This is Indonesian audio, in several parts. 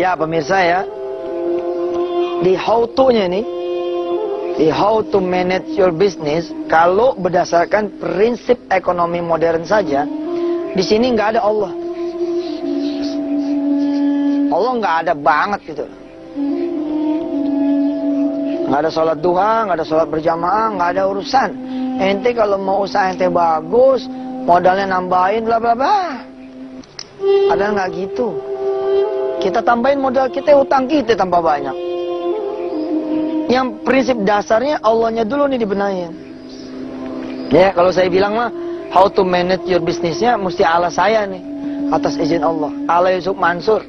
Ya pemirsa ya, di how to-nya nih, di how to manage your business, kalau berdasarkan prinsip ekonomi modern saja, di sini nggak ada Allah. Allah nggak ada banget gitu. Nggak ada sholat duha, nggak ada sholat berjamaah, nggak ada urusan. Ente kalau mau usaha ente bagus, modalnya nambahin, bla bla bla. Ada nggak gitu? Kita tambahin modal kita, utang kita tambah banyak. Yang prinsip dasarnya Allahnya dulu nih dibenahin. Ya kalau saya bilang mah, how to manage your businessnya mesti ala saya nih, atas izin Allah. Ala Yusuf Mansur,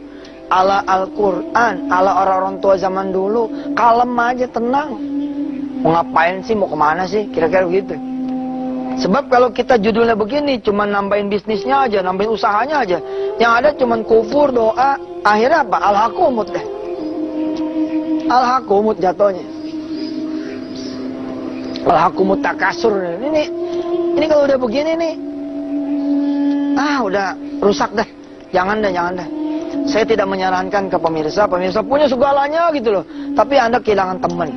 ala Al-Quran, ala orang-orang tua zaman dulu. Kalem aja, tenang. Mau ngapain sih, mau kemana sih, kira-kira begitu. Sebab kalau kita judulnya begini, cuma nambahin bisnisnya aja, nambahin usahanya aja, yang ada cuma kufur, doa, akhirnya apa? Al-Hakumut deh. Al-Hakumut jatuhnya. Al-Hakumut takasur. Ini kalau udah begini nih, udah rusak deh. Jangan deh. Saya tidak menyarankan ke pemirsa punya segalanya gitu loh. Tapi Anda kehilangan teman,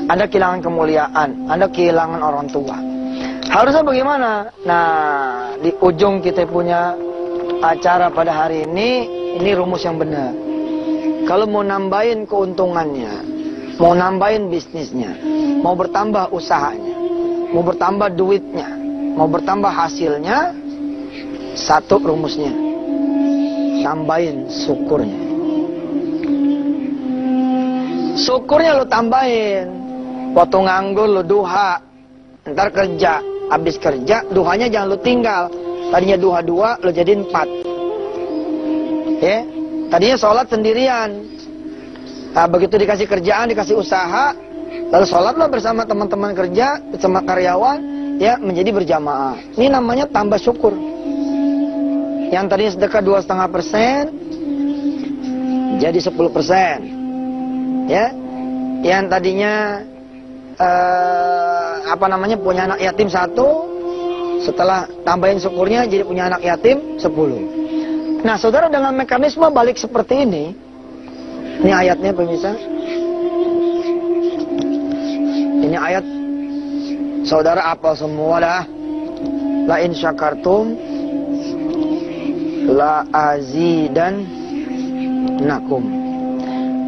Anda kehilangan kemuliaan, Anda kehilangan orang tua. Harusnya bagaimana? Nah, di ujung kita punya acara pada hari ini rumus yang benar. Kalau mau nambahin keuntungannya, mau nambahin bisnisnya, mau bertambah usahanya, mau bertambah duitnya, mau bertambah hasilnya, satu rumusnya, tambahin syukurnya. Syukurnya lo tambahin. Waktu nganggur lo duha, ntar kerja, habis kerja duhanya jangan lo tinggal. Tadinya duha 2 lo jadiin 4. Ya, tadinya sholat sendirian. Nah, begitu dikasih kerjaan, dikasih usaha, lalu sholatlah bersama teman-teman kerja, bersama karyawan, ya menjadi berjamaah. Ini namanya tambah syukur. Yang tadinya sedekah 2,5% jadi 10%. Ya, yang tadinya punya anak yatim 1, setelah tambahin syukurnya jadi punya anak yatim 10. Nah, saudara, dengan mekanisme balik seperti ini ayatnya pemirsa. Ini ayat saudara apal semua dah. La in syakartum la azidannakum.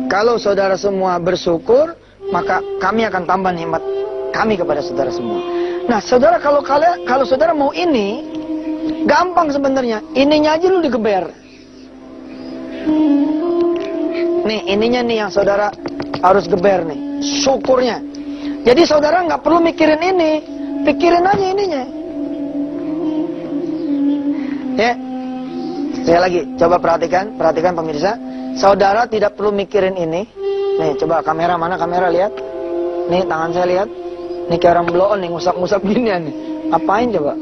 Kalau saudara semua bersyukur, maka kami akan tambah nikmat kami kepada saudara semua. Nah, saudara, kalau saudara mau ini, gampang sebenarnya. Ininya aja lu digeber. Nih, ininya nih yang saudara harus geber nih, syukurnya. Jadi saudara nggak perlu mikirin ini, pikirin aja ininya. Ya, saya lagi coba perhatikan pemirsa. Saudara tidak perlu mikirin ini. Nih, coba kamera, mana kamera, lihat. Nih, tangan saya lihat. Nih kayak orang blow on nih, ngusap-ngusap ginian nih. Apain coba?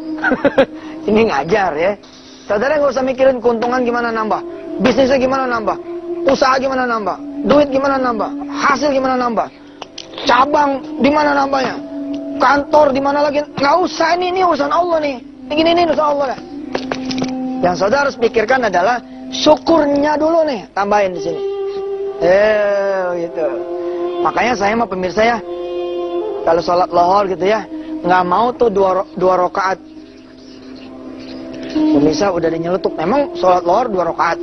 Ini ngajar ya. Saudara nggak usah mikirin keuntungan gimana nambah, bisnisnya gimana nambah, usaha gimana nambah, duit gimana nambah, hasil gimana nambah, cabang di mana nambahnya, kantor di mana lagi. Nggak usah, ini urusan Allah nih. Ini urusan Allah lah. Yang saudara harus pikirkan adalah syukurnya dulu nih, tambahin di sini. Gitu. Makanya saya mah pemirsa ya, kalau sholat lohor gitu ya, nggak mau tuh dua rakaat. Pemirsa udah dinyelutuk, memang sholat lohor 2 rakaat.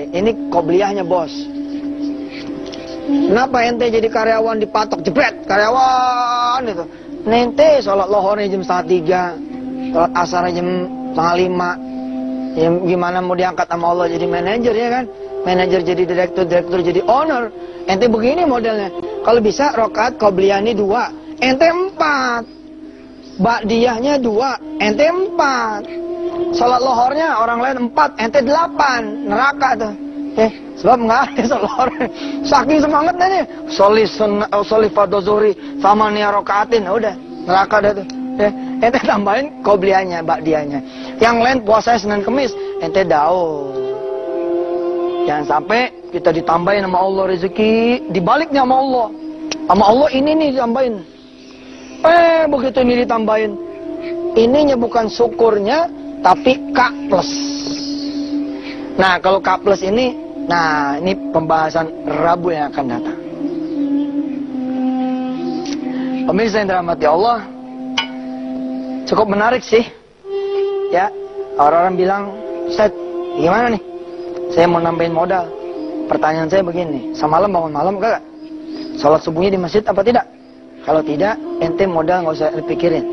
Ini qobliyahnya bos. Kenapa ente jadi karyawan dipatok jebret karyawan itu? Ente sholat lohornya jam 2:30, sholat asarnya jam 4:30. Ya, gimana mau diangkat sama Allah jadi manajer ya kan? Manajer jadi direktur jadi owner. Ente begini modelnya. Kalau bisa rakaat qobliyahnya 2, ente 4. Ba'diyahnya 2, ente 4. Sholat lohornya orang lain 4, ente 8. Neraka tuh. Sebab nggak ada sholat lohor. Saking semangatnya nih. Sholih fardhu zuhri thamaniya rakaatin. Udah, neraka dah tuh. Ente tambahin qobliyahnya, ba'diyahnya. Yang lain puasa Senin Kemis, ente daun. Jangan sampai kita ditambahin sama Allah rezeki, dibaliknya sama Allah. Sama Allah ini nih ditambahin. Begitu ini ditambahin. Ininya bukan syukurnya, tapi K+. Nah, kalau K+ ini Nah, ini pembahasan Rabu yang akan datang. Pemirsa yang dirahmati Allah, cukup menarik sih. Ya, orang-orang bilang, Ustaz, gimana nih? Saya mau nambahin modal. Pertanyaan saya begini, semalam bangun malam enggak? Salat subuhnya di masjid apa tidak? Kalau tidak, ente modal nggak usah dipikirin.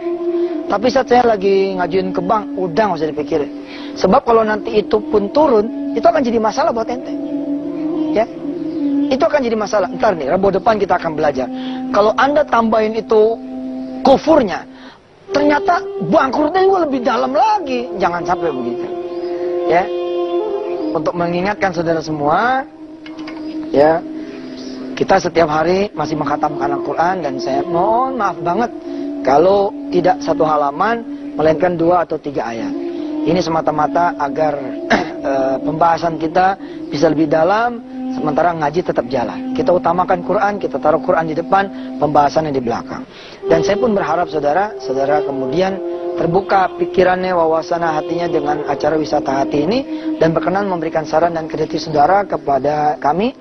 Tapi saat saya lagi ngajuin ke bank, udah nggak usah dipikirin. Sebab kalau nanti itu pun turun, itu akan jadi masalah buat ente. Ya, itu akan jadi masalah. Ntar nih, Rabu depan kita akan belajar. Kalau anda tambahin itu kufurnya, ternyata bangkrutnya juga lebih dalam lagi. Jangan sampai begitu. Ya, untuk mengingatkan saudara semua, ya, kita setiap hari masih mengkhatamkan Al-Quran dan saya mohon maaf banget kalau tidak satu halaman melainkan 2 atau 3 ayat. Ini semata-mata agar pembahasan kita bisa lebih dalam, sementara ngaji tetap jalan. Kita utamakan Quran, kita taruh Quran di depan, pembahasannya di belakang. Dan saya pun berharap saudara kemudian terbuka pikirannya, wawasan hatinya dengan acara wisata hati ini, dan berkenan memberikan saran dan kritik saudara kepada kami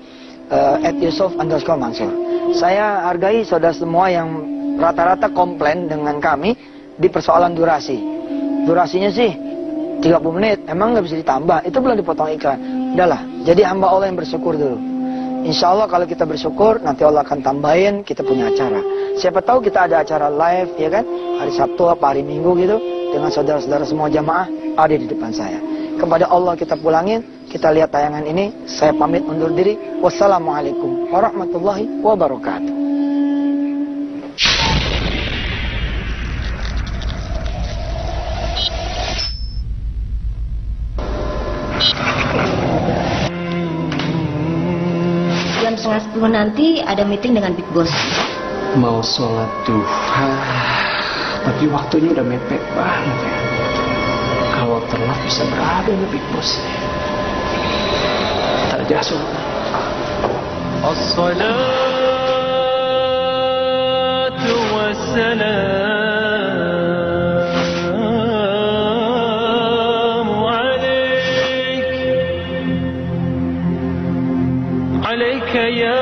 @Yusuf_Mansur. Saya hargai saudara semua yang rata-rata komplain dengan kami di persoalan durasi. Durasinya sih 30 menit, emang nggak bisa ditambah, itu belum dipotong iklan. Udahlah, jadi hamba Allah yang bersyukur dulu. Insya Allah kalau kita bersyukur, nanti Allah akan tambahin, kita punya acara. Siapa tahu kita ada acara live, ya kan, hari Sabtu apa hari Minggu gitu, dengan saudara-saudara semua jamaah ada di depan saya. Kepada Allah kita pulangin, kita lihat tayangan ini. Saya pamit undur diri. Wassalamualaikum warahmatullahi wabarakatuh. Jam 9:30 nanti ada meeting dengan Big Boss. Mau sholat duha, tapi waktunya udah mepet banget ya. Kalau telat bisa berada nih Big Boss. Tak aja sholat. As-salatu wassalamu alaika ya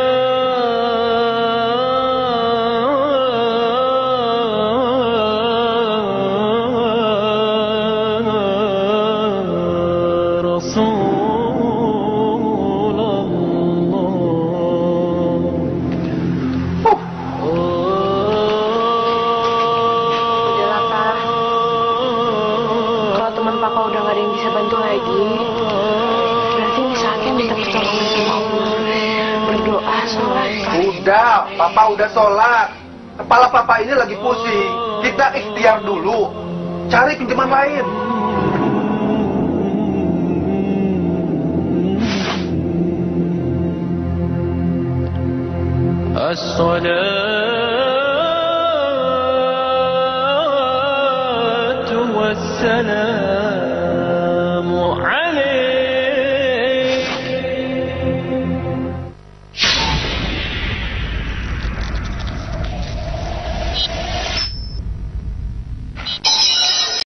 Udah, Papa udah sholat. Kepala Papa ini lagi pusing. Kita ikhtiar dulu. Cari pinjaman lain. As-salatu wassalam